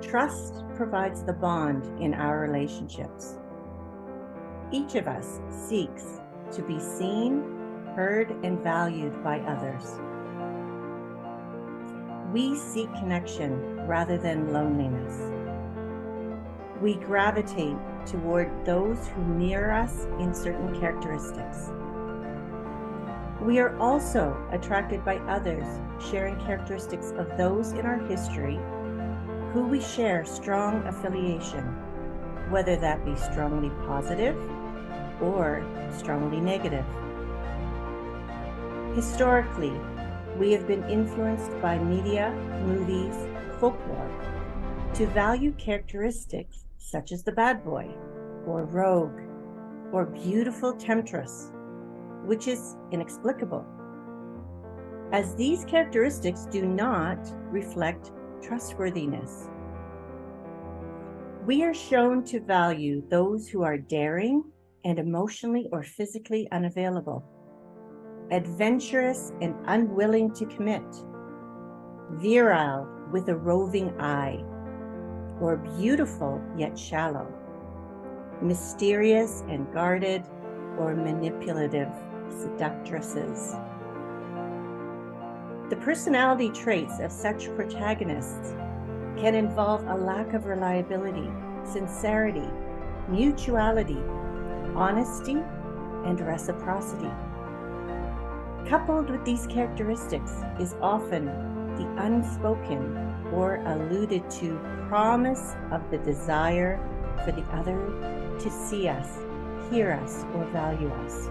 Trust provides the bond in our relationships. Each of us seeks to be seen, heard, and valued by others. We seek connection rather than loneliness. We gravitate toward those who mirror us in certain characteristics. We are also attracted by others sharing characteristics of those in our history who we share strong affiliation, whether that be strongly positive or strongly negative. Historically, we have been influenced by media, movies, folklore to value characteristics such as the bad boy, or rogue, or beautiful temptress, which is inexplicable, as these characteristics do not reflect trustworthiness. We are shown to value those who are daring and emotionally or physically unavailable, adventurous and unwilling to commit, virile with a roving eye, or beautiful yet shallow, mysterious and guarded, or manipulative seductresses. The personality traits of such protagonists can involve a lack of reliability, sincerity, mutuality, honesty, and reciprocity. Coupled with these characteristics is often the unspoken or alluded to promise of the desire for the other to see us, hear us, or value us,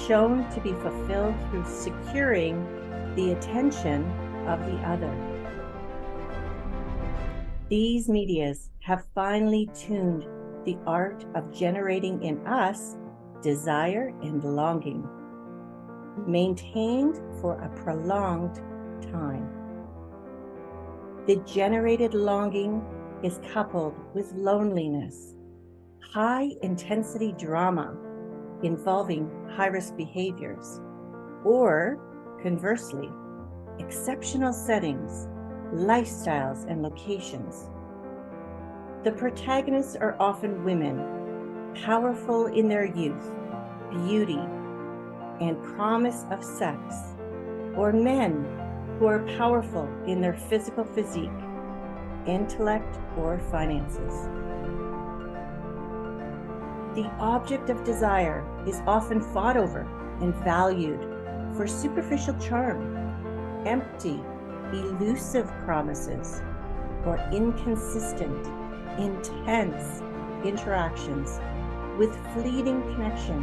shown to be fulfilled through securing the attention of the other. These medias have finely tuned the art of generating in us desire and longing, maintained for a prolonged time. The generated longing is coupled with loneliness, high-intensity drama involving high-risk behaviors, or conversely, exceptional settings, lifestyles, and locations. The protagonists are often women, powerful in their youth, beauty, and promise of sex, or men who are powerful in their physical physique, intellect, or finances. The object of desire is often fought over and valued for superficial charm, empty, elusive promises, or inconsistent, intense interactions with fleeting connection,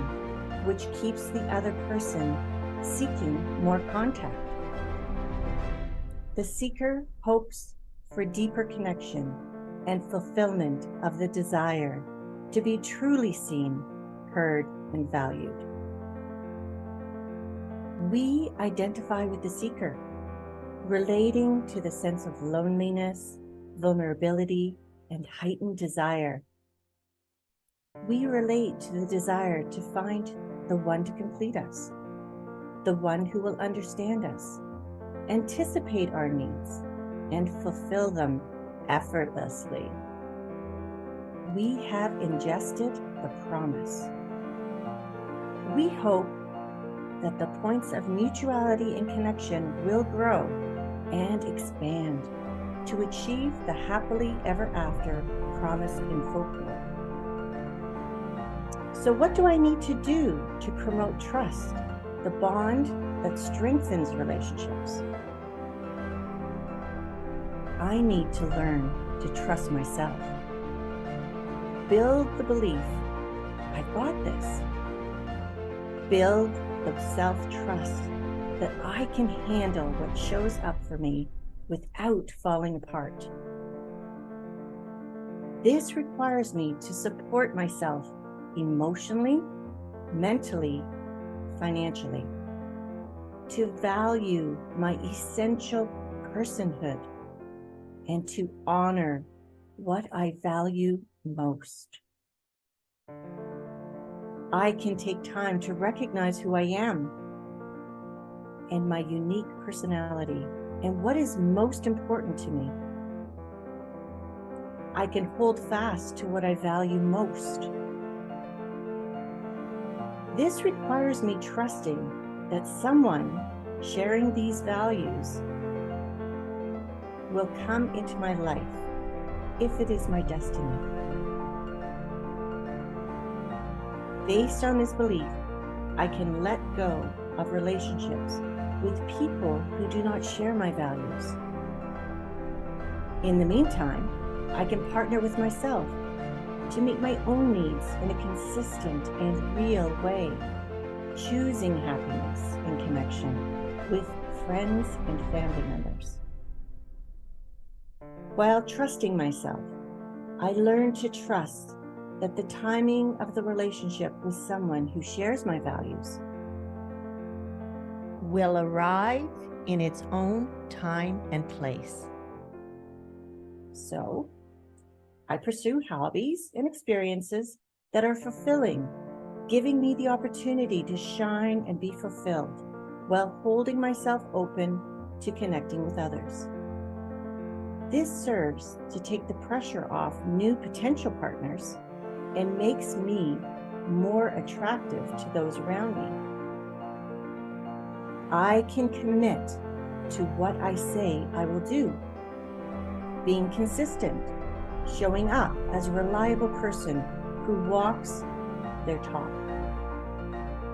which keeps the other person seeking more contact. The seeker hopes for deeper connection and fulfillment of the desire to be truly seen, heard, and valued. We identify with the seeker, relating to the sense of loneliness, vulnerability, and heightened desire. We relate to the desire to find the one to complete us, the one who will understand us, anticipate our needs, and fulfill them effortlessly. We have ingested the promise. We hope that the points of mutuality and connection will grow and expand to achieve the happily ever after promised in folklore. So what do I need to do to promote trust, the bond that strengthens relationships? I need to learn to trust myself. Build the belief, I've got this. Build the self-trust that I can handle what shows up for me without falling apart. This requires me to support myself emotionally, mentally, financially, to value my essential personhood, and to honor what I value most. I can take time to recognize who I am and my unique personality and what is most important to me. I can hold fast to what I value most. This requires me trusting that someone sharing these values will come into my life if it is my destiny. Based on this belief, I can let go of relationships with people who do not share my values. In the meantime, I can partner with myself to meet my own needs in a consistent and real way, choosing happiness and connection with friends and family members. While trusting myself, I learn to trust that the timing of the relationship with someone who shares my values will arrive in its own time and place. So, I pursue hobbies and experiences that are fulfilling, giving me the opportunity to shine and be fulfilled while holding myself open to connecting with others. This serves to take the pressure off new potential partners and makes me more attractive to those around me. I can commit to what I say I will do, being consistent, showing up as a reliable person who walks their talk.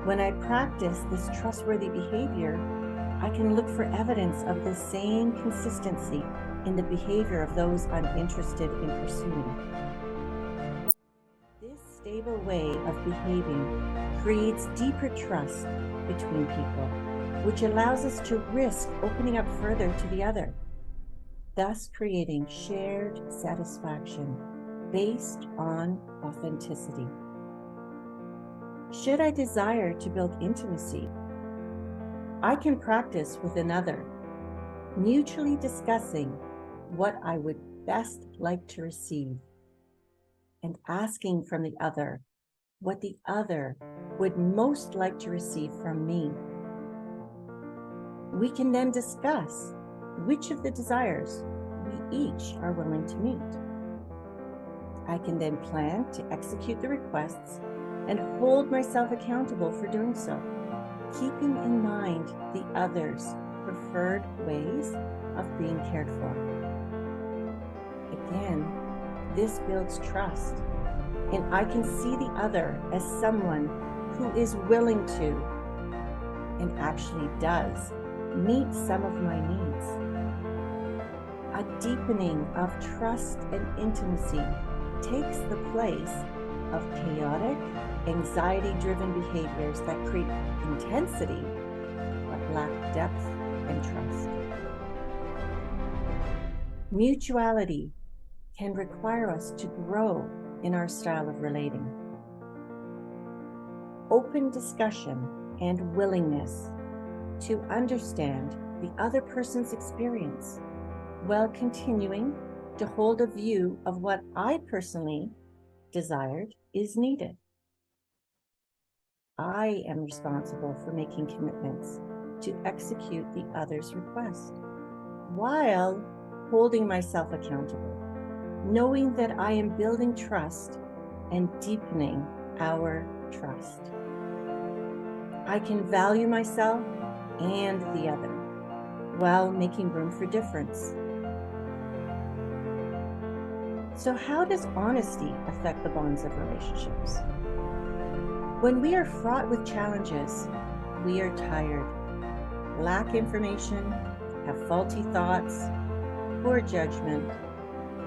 When I practice this trustworthy behavior, I can look for evidence of the same consistency in the behavior of those I'm interested in pursuing. This stable way of behaving creates deeper trust between people, which allows us to risk opening up further to the other, thus creating shared satisfaction based on authenticity. Should I desire to build intimacy, I can practice with another, mutually discussing what I would best like to receive and asking from the other what the other would most like to receive from me. We can then discuss which of the desires we each are willing to meet. I can then plan to execute the requests and hold myself accountable for doing so, keeping in mind the other's preferred ways of being cared for. Again, this builds trust, and I can see the other as someone who is willing to, and actually does, meet some of my needs. A deepening of trust and intimacy takes the place of chaotic, anxiety-driven behaviors that create intensity but lack depth and trust. Mutuality can require us to grow in our style of relating. Open discussion and willingness to understand the other person's experience while continuing to hold a view of what I personally desired is needed. I am responsible for making commitments to execute the other's request while holding myself accountable, knowing that I am building trust and deepening our trust. I can value myself and the other while making room for difference. So how does honesty affect the bonds of relationships? When we are fraught with challenges, we are tired, lack information, have faulty thoughts, poor judgment,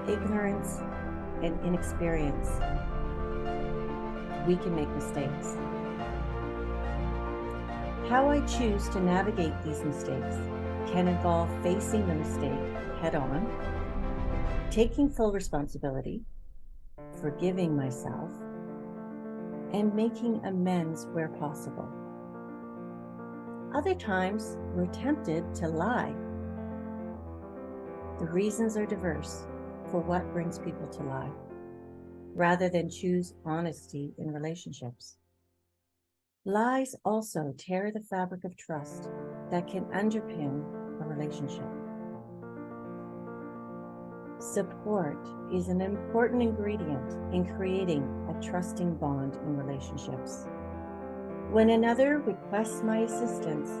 ignorance, and inexperience. We can make mistakes. How I choose to navigate these mistakes can involve facing the mistake head on, taking full responsibility, forgiving myself, and making amends where possible. Other times, we're tempted to lie. The reasons are diverse for what brings people to lie, rather than choose honesty in relationships. Lies also tear the fabric of trust that can underpin a relationship. Support is an important ingredient in creating a trusting bond in relationships. When another requests my assistance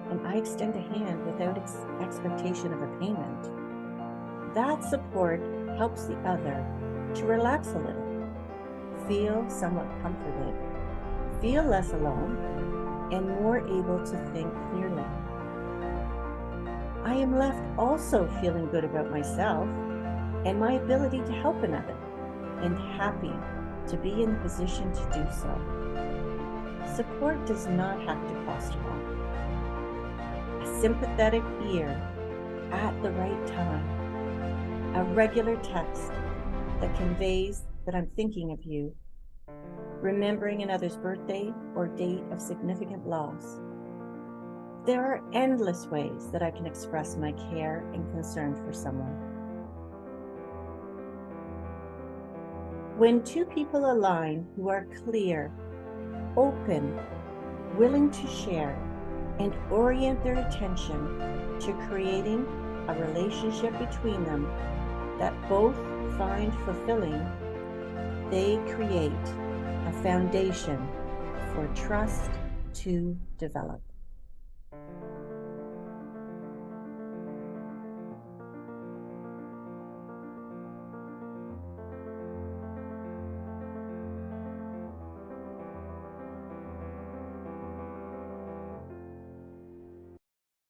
and I extend a hand without expectation of a payment, that support helps the other to relax a little, feel somewhat comforted, feel less alone, and more able to think clearly. I am left also feeling good about myself and my ability to help another, and happy to be in the position to do so. Support does not have to cost a lot. A sympathetic ear at the right time, a regular text that conveys that I'm thinking of you, remembering another's birthday or date of significant loss. There are endless ways that I can express my care and concern for someone. When two people align who are clear, open, willing to share, and orient their attention to creating a relationship between them that both find fulfilling, they create a foundation for trust to develop.